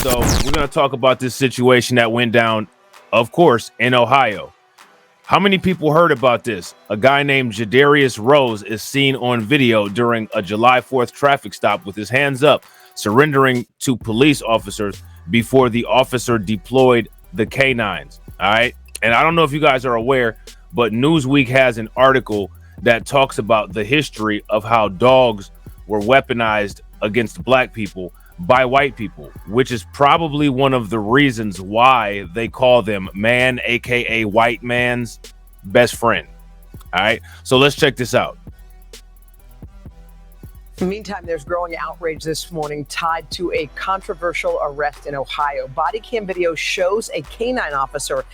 so we're going to talk about this situation that went down, of course, in Ohio. How many people heard about this? A guy named Jadarius Rose is seen on video during a July 4th traffic stop with his hands up, surrendering to police officers before the officer deployed the canines. All right. And I don't know if you guys are aware, but Newsweek has an article that talks about the history of how dogs were weaponized against black people by white people, which is probably one of the reasons why they call them man, aka white man's best friend. All right, so let's check this out. Meantime, there's growing outrage this morning tied to a controversial arrest in Ohio. Bodycam video shows a canine officer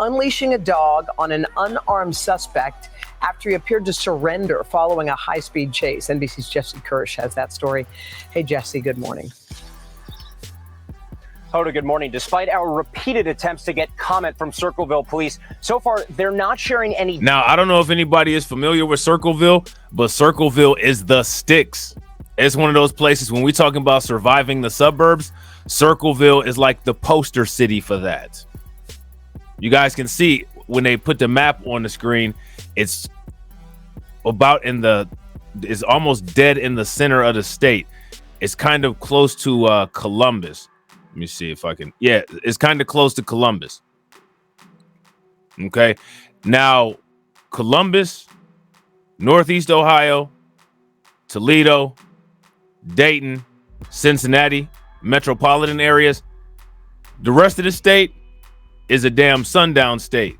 unleashing a dog on an unarmed suspect after he appeared to surrender following a high-speed chase. NBC's Jesse Kirsch has that story. Hey, Jesse, good morning. Hoda, good morning. Despite our repeated attempts to get comment from Circleville Police, so far they're not sharing any. Now, I don't know if anybody is familiar with Circleville, but Circleville is the sticks. It's one of those places when we're talking about surviving the suburbs, Circleville is like the poster city for that. You guys can see when they put the map on the screen, it's almost dead in the center of the state. It's kind of close to Columbus. Let me see if I can. Yeah, it's kind of close to Columbus. Okay. Now, Columbus, Northeast Ohio, Toledo, Dayton, Cincinnati, metropolitan areas. The rest of the state is a damn sundown state.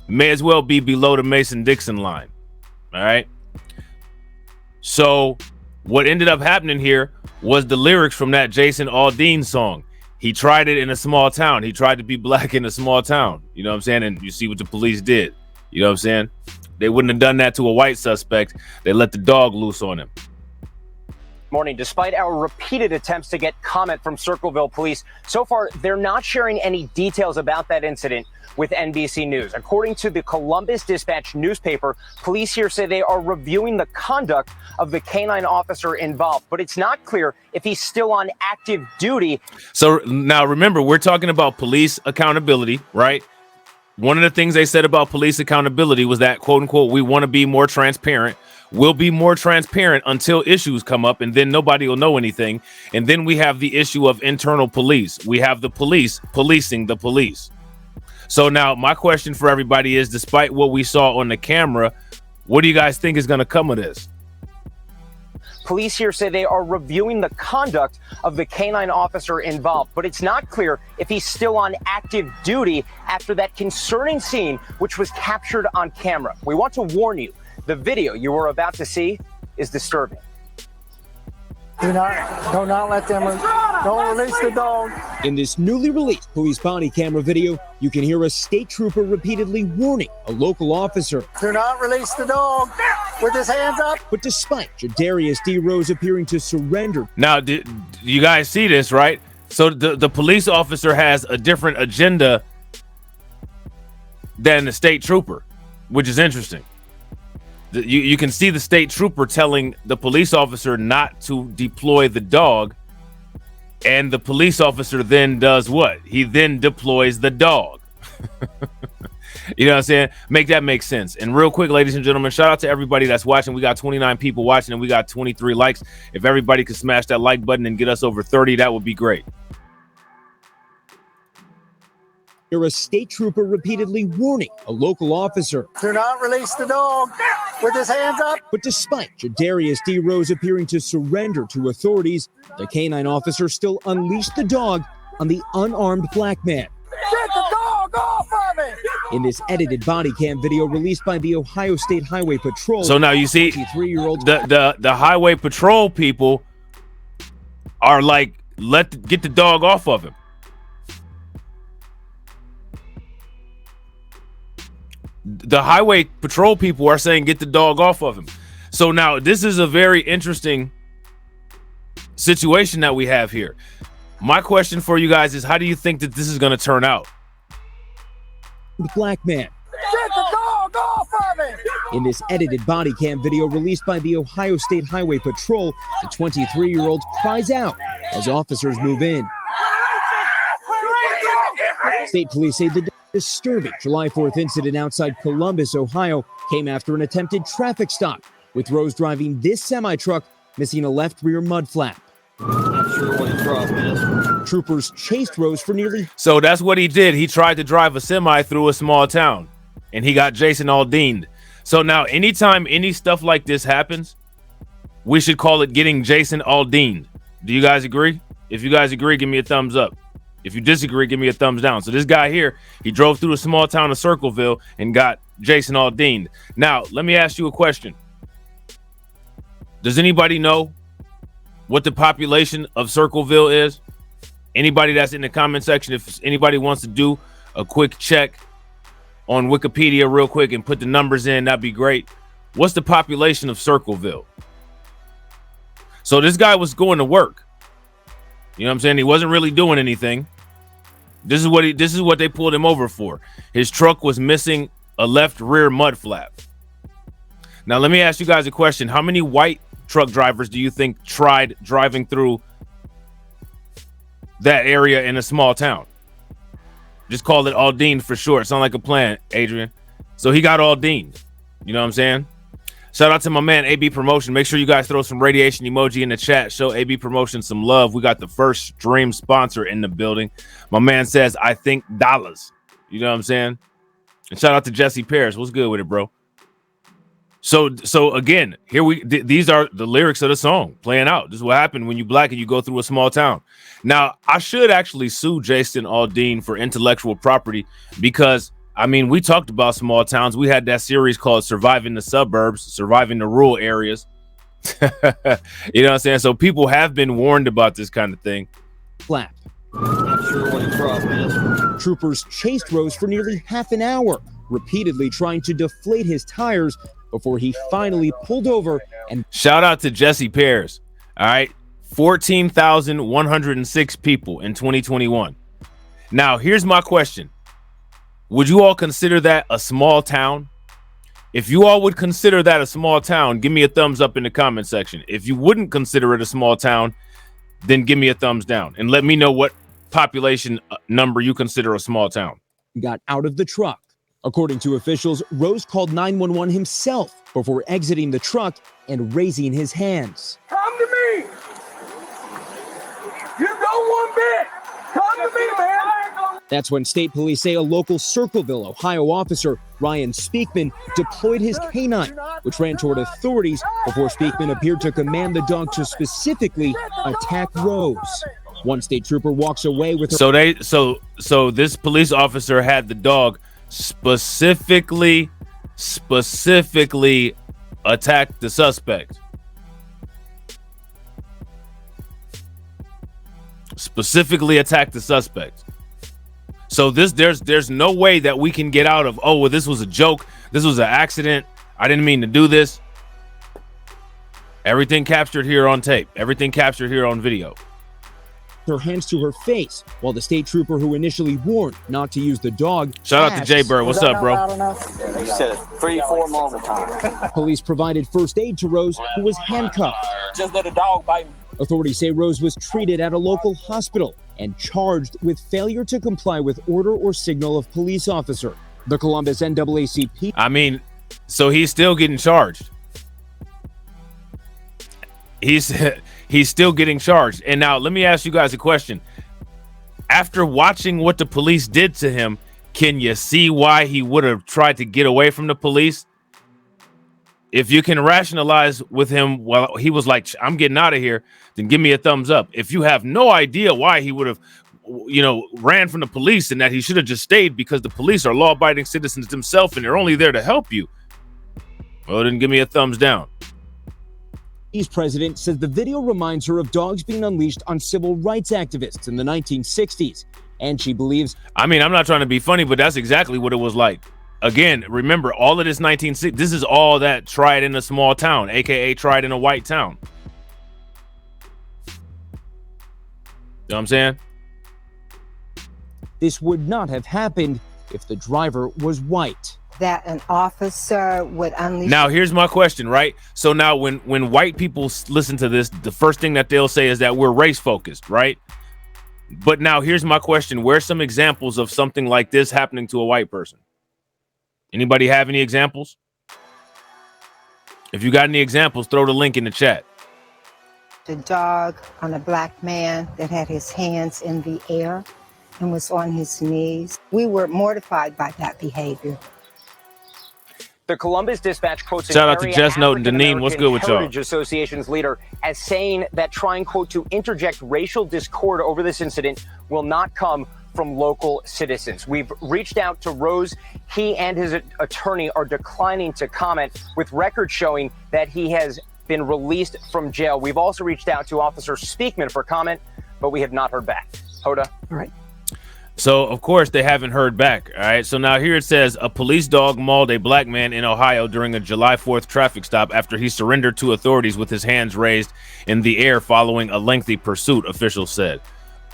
May as well be below the Mason-Dixon line. All right. So what ended up happening here was the lyrics from that Jason Aldean song. He tried it in a small town. He tried to be black in a small town. You know what I'm saying? And you see what the police did. You know what I'm saying? They wouldn't have done that to a white suspect. They let the dog loose on him. Morning. Despite our repeated attempts to get comment from Circleville Police, so far they're not sharing any details about that incident with NBC News. According to the Columbus Dispatch newspaper, police here say they are reviewing the conduct of the canine officer involved, but it's not clear if he's still on active duty. So now remember, we're talking about police accountability, right? One of the things they said about police accountability was that, quote unquote, we want to be more transparent. We'll be more transparent until issues come up, and then nobody will know anything. And then we have the issue of internal police. We have the police policing the police. So now my question for everybody is, despite what we saw on the camera, what do you guys think is going to come of this? Police here say they are reviewing the conduct of the canine officer involved, but it's not clear if he's still on active duty after that concerning scene, which was captured on camera. We want to warn you, the video you are about to see is disturbing. Do not let them, don't release the dog. In this newly released police body camera video, you can hear a state trooper repeatedly warning a local officer. Do not release the dog with his hands up. But despite Jadarius D. Rose appearing to surrender. Now, you guys see this, right? So the police officer has a different agenda than the state trooper, which is interesting. You can see the state trooper telling the police officer not to deploy the dog, and the police officer then does what? He then deploys the dog. You know what I'm saying? Make that make sense. And real quick, ladies and gentlemen, shout out to everybody that's watching. We got 29 people watching and we got 23 likes. If everybody could smash that like button and get us over 30, that would be great. You're a state trooper repeatedly warning a local officer. Do not release the dog with his hands up. But despite Jadarius D. Rose appearing to surrender to authorities, the canine officer still unleashed the dog on the unarmed black man. Get the dog off of me! In this edited body cam video released by the Ohio State Highway Patrol. So now you see, the Highway Patrol people are like, get the dog off of him. The Highway Patrol people are saying get the dog off of him. So now this is a very interesting situation that we have here. My question for you guys is, how do you think that this is going to turn out? The black man. Get the dog off of me! In this edited body cam video released by the Ohio State Highway Patrol, the 23-year-old cries out as officers move in. State police say the disturbing July 4th incident outside Columbus, Ohio, came after an attempted traffic stop, with Rose driving this semi-truck missing a left rear mud flap. Not sure what the problem is. Troopers chased Rose for nearly... So that's what he did. He tried to drive a semi through a small town, and he got Jason Aldean. So now anytime any stuff like this happens, we should call it getting Jason Aldean. Do you guys agree? If you guys agree, give me a thumbs up. If you disagree, give me a thumbs down. So this guy here, he drove through a small town of Circleville and got Jason Aldean. Now, let me ask you a question. Does anybody know what the population of Circleville is? Anybody that's in the comment section, if anybody wants to do a quick check on Wikipedia real quick and put the numbers in, that'd be great. What's the population of Circleville? So this guy was going to work. You know what I'm saying? He wasn't really doing anything. This is what they pulled him over for. His truck was missing a left rear mud flap. Now let me ask you guys a question. How many white truck drivers do you think tried driving through that area in a small town? Just call it Aldean for short. Sound like a plan, Adrian. So he got Aldean. You know what I'm saying? Shout out to my man AB Promotion. Make sure you guys throw some radiation emoji in the chat. Show AB Promotion some love. We got the first stream sponsor in the building. My man says, I think dollars. You know what I'm saying? And shout out to Jesse Paris. What's good with it, bro? So again, these are the lyrics of the song playing out. This is what happened when you black and you go through a small town. Now, I should actually sue Jason Aldean for intellectual property because, I mean, we talked about small towns. We had that series called Surviving the Suburbs, Surviving the Rural Areas. You know what I'm saying? So people have been warned about this kind of thing. Flap. Not sure what the problem is. Troopers chased Rose for nearly half an hour, repeatedly trying to deflate his tires before he finally pulled over. And shout out to Jesse Paris. All right. 14,106 people in 2021. Now, here's my question. Would you all consider that a small town? If you all would consider that a small town, give me a thumbs up in the comment section. If you wouldn't consider it a small town, then give me a thumbs down and let me know what population number you consider a small town. Got out of the truck. According to officials, Rose called 911 himself before exiting the truck and raising his hands. Come to me. You go one bit. Come to me, man. That's when state police say a local Circleville, Ohio officer, Ryan Speakman, deployed his canine, which ran toward authorities before Speakman appeared to command the dog to specifically attack Rose. One state trooper walks away with her. So this police officer had the dog specifically attack the suspect. Specifically attack the suspect. So there's no way that we can get out of, oh, well, this was a joke. This was an accident. I didn't mean to do this. Everything captured here on tape. Everything captured here on video. Her hands to her face, while the state trooper who initially warned not to use the dog. Shout out to Jay Bird. What's up, bro? You said it 3-4 more times. Police provided first aid to Rose, who was handcuffed. Just let a dog bite me. Authorities say Rose was treated at a local hospital and charged with failure to comply with order or signal of police officer. The Columbus NAACP. I mean, so he's still getting charged. He's still getting charged. And now let me ask you guys a question. After watching what the police did to him, can you see why he would have tried to get away from the police? If you can rationalize with him, well, he was like, I'm getting out of here, then give me a thumbs up. If you have no idea why he would have, ran from the police and that he should have just stayed because the police are law-abiding citizens themselves and they're only there to help you, well, then give me a thumbs down. East president says the video reminds her of dogs being unleashed on civil rights activists in the 1960s. And she believes... I mean, I'm not trying to be funny, but that's exactly what it was like. Again, remember, all of this 1960s, this is all that tried in a small town, a.k.a. tried in a white town. You know what I'm saying? This would not have happened if the driver was white. That an officer would unleash. Now, here's my question, right? So now when white people listen to this, the first thing that they'll say is that we're race focused, right? But now here's my question. Where's some examples of something like this happening to a white person? Anybody have any examples? If you got any examples, throw the link in the chat. The dog on a black man that had his hands in the air and was on his knees. We were mortified by that behavior. The Columbus Dispatch quotes shout out to Jess Note and Deneen. What's good with y'all? Heritage Association's leader as saying that trying, quote, to interject racial discord over this incident will not come from local citizens. We've reached out to Rose. He and his attorney are declining to comment, with records showing that he has been released from jail. We've also reached out to Officer Speakman for comment, but we have not heard back. Hoda. All right. So, of course, they haven't heard back. All right. So now here it says a police dog mauled a black man in Ohio during a July 4th traffic stop after he surrendered to authorities with his hands raised in the air following a lengthy pursuit, officials said.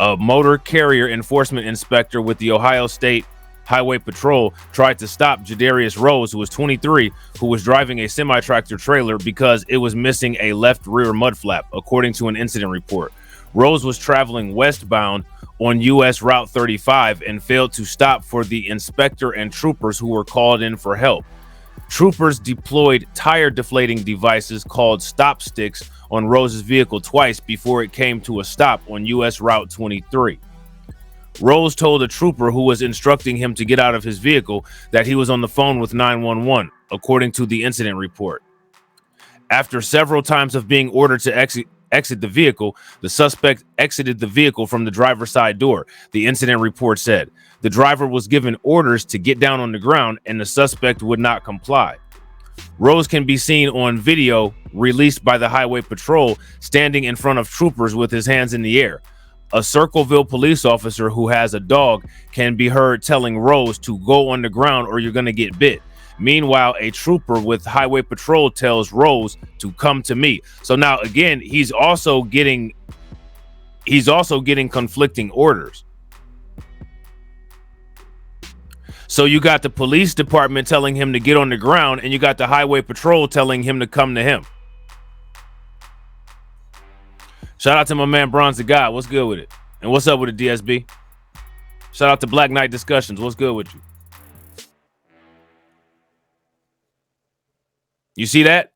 A motor carrier enforcement inspector with the Ohio State Highway Patrol tried to stop Jadarius Rose, who was 23, who was driving a semi-tractor trailer because it was missing a left rear mud flap, according to an incident report. Rose was traveling westbound on U.S. Route 35 and failed to stop for the inspector and troopers who were called in for help. Troopers deployed tire deflating devices called stop sticks on Rose's vehicle twice before it came to a stop on U.S. Route 23. Rose told a trooper who was instructing him to get out of his vehicle that he was on the phone with 911, according to the incident report. After several times of being ordered to exit the vehicle, the suspect exited the vehicle from the driver's side door, the incident report said. The driver was given orders to get down on the ground, and the suspect would not comply. Rose can be seen on video released by the Highway Patrol standing in front of troopers with his hands in the air. A Circleville police officer who has a dog can be heard telling Rose to go on the ground or you're going to get bit. Meanwhile, a trooper with Highway Patrol tells Rose to come to me. So now, again, he's also getting conflicting orders. So you got the police department telling him to get on the ground, and you got the Highway Patrol telling him to come to him. Shout out to my man Bronze the God. What's good with it? And what's up with it, DSB? Shout out to Black Knight Discussions. What's good with you? You see that?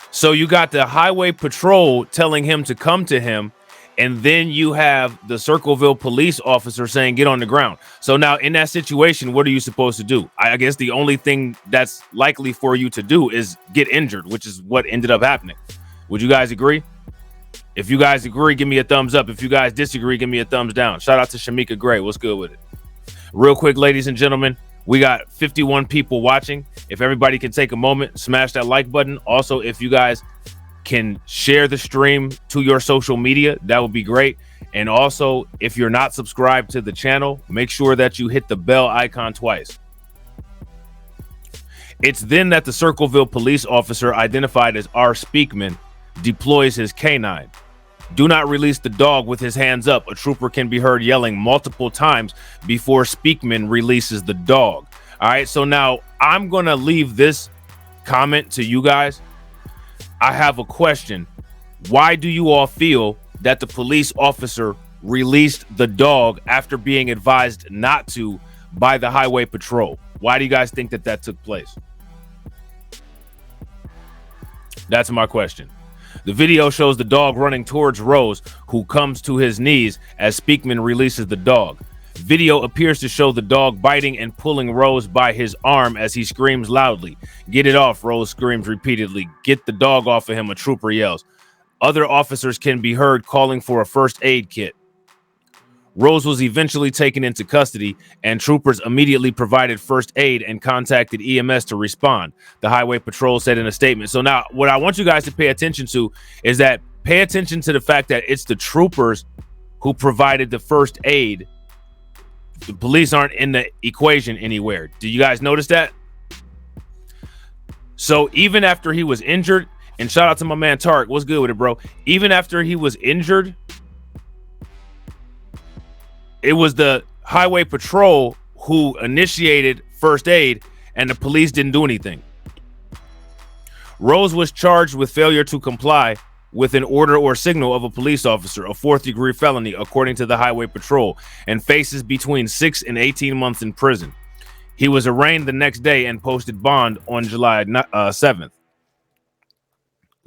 So you got the Highway Patrol telling him to come to him, and then you have the Circleville police officer saying, get on the ground. So now in that situation, what are you supposed to do? I guess the only thing that's likely for you to do is get injured, which is what ended up happening. Would you guys agree? If you guys agree, give me a thumbs up. If you guys disagree, give me a thumbs down. Shout out to Shamika Gray. What's good with it? Real quick, ladies and gentlemen, we got 51 people watching. If everybody can take a moment, smash that like button. Also, if you guys can share the stream to your social media, that would be great. And also, if you're not subscribed to the channel, make sure that you hit the bell icon twice. It's then that the Circleville police officer, identified as R. Speakman, deploys his canine. Do not release the dog with his hands up. A trooper can be heard yelling multiple times before Speakman releases the dog. All right, so now I'm going to leave this comment to you guys. I have a question. Why do you all feel that the police officer released the dog after being advised not to by the Highway Patrol? Why do you guys think that that took place? That's my question. The video shows the dog running towards Rose, who comes to his knees as Speakman releases the dog. Video appears to show the dog biting and pulling Rose by his arm as he screams loudly. Get it off, Rose screams repeatedly. Get the dog off of him, a trooper yells. Other officers can be heard calling for a first aid kit. Rose was eventually taken into custody, and troopers immediately provided first aid and contacted EMS to respond, the Highway Patrol said in a statement. So now what I want you guys to pay attention to is that pay attention to the fact that it's the troopers who provided the first aid. The police aren't in the equation anywhere. Do you guys notice that? So even after he was injured, and shout out to my man Tark, what's good with it, bro? Even after he was injured, it was the Highway Patrol who initiated first aid, and the police didn't do anything. Rose was charged with failure to comply with an order or signal of a police officer, a 4th-degree felony, according to the Highway Patrol, and faces between 6 and 18 months in prison. He was arraigned the next day and posted bond on July 7th.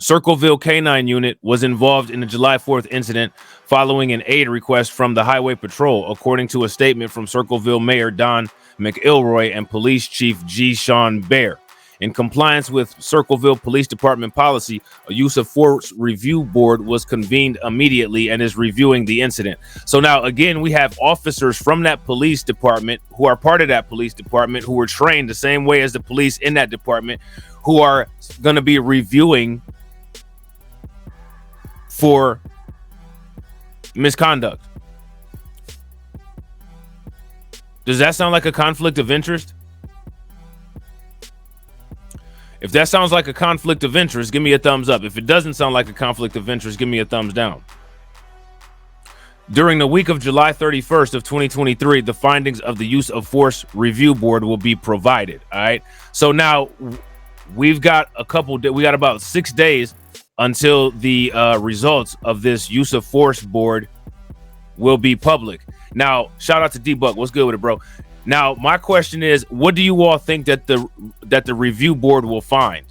Circleville K-9 unit was involved in the July 4th incident following an aid request from the Highway Patrol, according to a statement from Circleville Mayor Don McIlroy and Police Chief G. Sean Bear. In compliance with Circleville Police Department policy, a use of force review board was convened immediately and is reviewing the incident. So now, again, we have officers from that police department who are part of that police department who were trained the same way as the police in that department who are going to be reviewing for misconduct. Does that sound like a conflict of interest? If that sounds like a conflict of interest, give me a thumbs up. If it doesn't sound like a conflict of interest, give me a thumbs down. During the week of July 31st of 2023, the findings of the use of force review board will be provided. All right. So now we've got we got about 6 days until the results of this use of force board will be public. Now, shout out to D-Buck. What's good with it, bro? Now, my question is, what do you all think that the review board will find?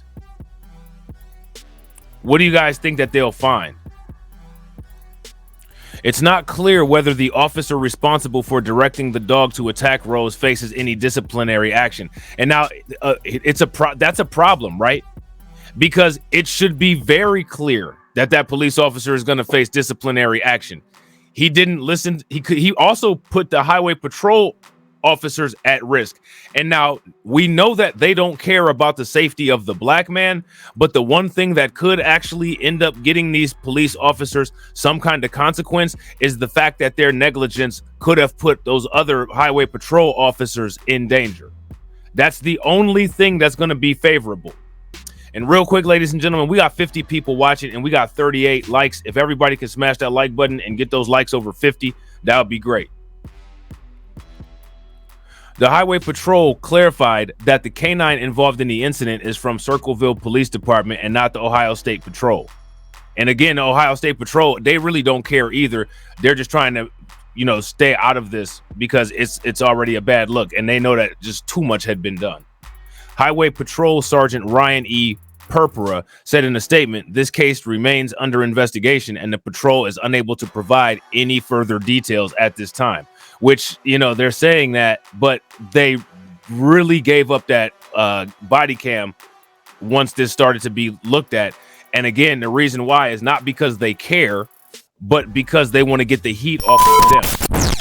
What do you guys think that they'll find? It's not clear whether the officer responsible for directing the dog to attack Rose faces any disciplinary action. And now that's a problem, right? Because it should be very clear that police officer is going to face disciplinary action. He didn't listen. He also put the Highway Patrol officers at risk. And now we know that they don't care about the safety of the black man, but the one thing that could actually end up getting these police officers some kind of consequence is the fact that their negligence could have put those other Highway Patrol officers in danger. That's the only thing that's going to be favorable. And real quick, ladies and gentlemen, we got 50 people watching and we got 38 likes. If everybody can smash that like button and get those likes over 50, that would be great. The Highway Patrol clarified that the K-9 involved in the incident is from Circleville Police Department and not the Ohio State Patrol. And again, the Ohio State Patrol, they really don't care either. They're just trying to, stay out of this because it's already a bad look. And they know that just too much had been done. Highway Patrol Sergeant Ryan E. Purpura said in a statement, this case remains under investigation and the patrol is unable to provide any further details at this time, which, they're saying that, but they really gave up that body cam once this started to be looked at. And again, the reason why is not because they care, but because they want to get the heat off of them.